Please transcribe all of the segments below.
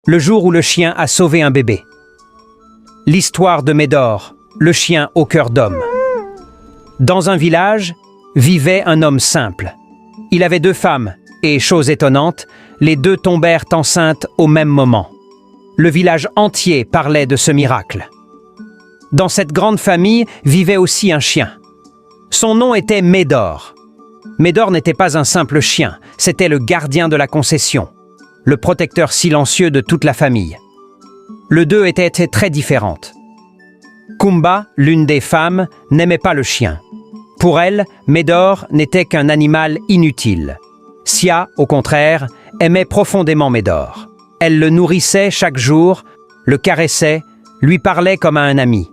Le jour où le chien a sauvé un bébé. L'histoire de Médor, le chien au cœur d'homme. Dans un village, vivait un homme simple. Il avait 2 femmes, et chose étonnante, les 2 tombèrent enceintes au même moment. Le village entier parlait de ce miracle. Dans cette grande famille vivait aussi un chien. Son nom était Médor. Médor n'était pas un simple chien, c'était le gardien de la concession, le protecteur silencieux de toute la famille. Les 2 étaient très différentes. Kumba, l'une des femmes, n'aimait pas le chien. Pour elle, Médor n'était qu'un animal inutile. Sia, au contraire, aimait profondément Médor. Elle le nourrissait chaque jour, le caressait, lui parlait comme à un ami.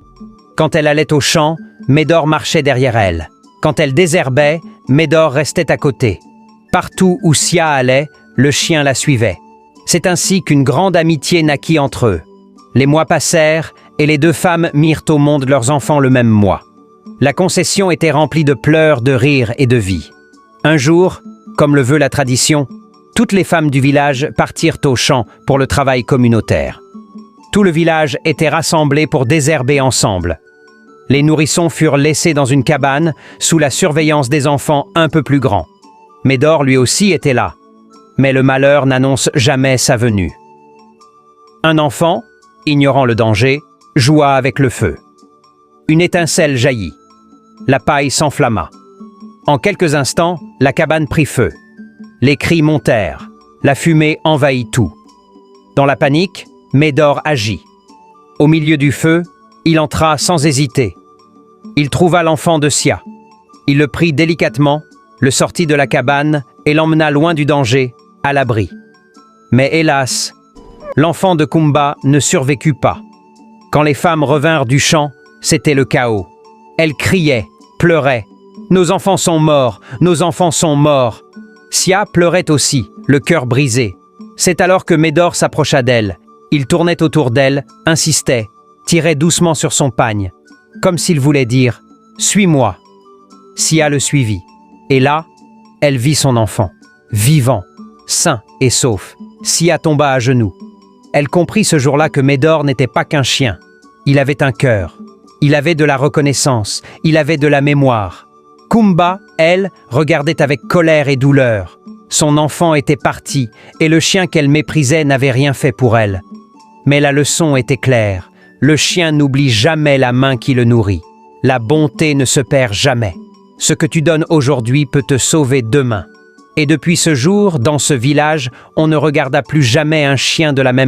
Quand elle allait au champ, Médor marchait derrière elle. Quand elle désherbait, Médor restait à côté. Partout où Sia allait, le chien la suivait. C'est ainsi qu'une grande amitié naquit entre eux. Les mois passèrent et les 2 femmes mirent au monde leurs enfants le même mois. La concession était remplie de pleurs, de rires et de vie. Un jour, comme le veut la tradition, toutes les femmes du village partirent au champ pour le travail communautaire. Tout le village était rassemblé pour désherber ensemble. Les nourrissons furent laissés dans une cabane sous la surveillance des enfants un peu plus grands. Médor lui aussi était là, mais le malheur n'annonce jamais sa venue. Un enfant, ignorant le danger, joua avec le feu. Une étincelle jaillit. La paille s'enflamma. En quelques instants, la cabane prit feu. Les cris montèrent. La fumée envahit tout. Dans la panique, Médor agit. Au milieu du feu, il entra sans hésiter. Il trouva l'enfant de Sia. Il le prit délicatement, le sortit de la cabane et l'emmena loin du danger, à l'abri. Mais hélas, l'enfant de Kumba ne survécut pas. Quand les femmes revinrent du champ, c'était le chaos. Elles criaient, pleuraient. « Nos enfants sont morts, nos enfants sont morts !» Sia pleurait aussi, le cœur brisé. C'est alors que Médor s'approcha d'elle. Il tournait autour d'elle, insistait, tirait doucement sur son pagne, comme s'il voulait dire « Suis-moi ». Sia le suivit. Et là, elle vit son enfant, vivant, sain et sauf. Sia tomba à genoux. Elle comprit ce jour-là que Médor n'était pas qu'un chien. Il avait un cœur. Il avait de la reconnaissance. Il avait de la mémoire. Kumba, elle, regardait avec colère et douleur. Son enfant était parti et le chien qu'elle méprisait n'avait rien fait pour elle. Mais la leçon était claire. Le chien n'oublie jamais la main qui le nourrit. La bonté ne se perd jamais. Ce que tu donnes aujourd'hui peut te sauver demain. Et depuis ce jour, dans ce village, on ne regarda plus jamais un chien de la même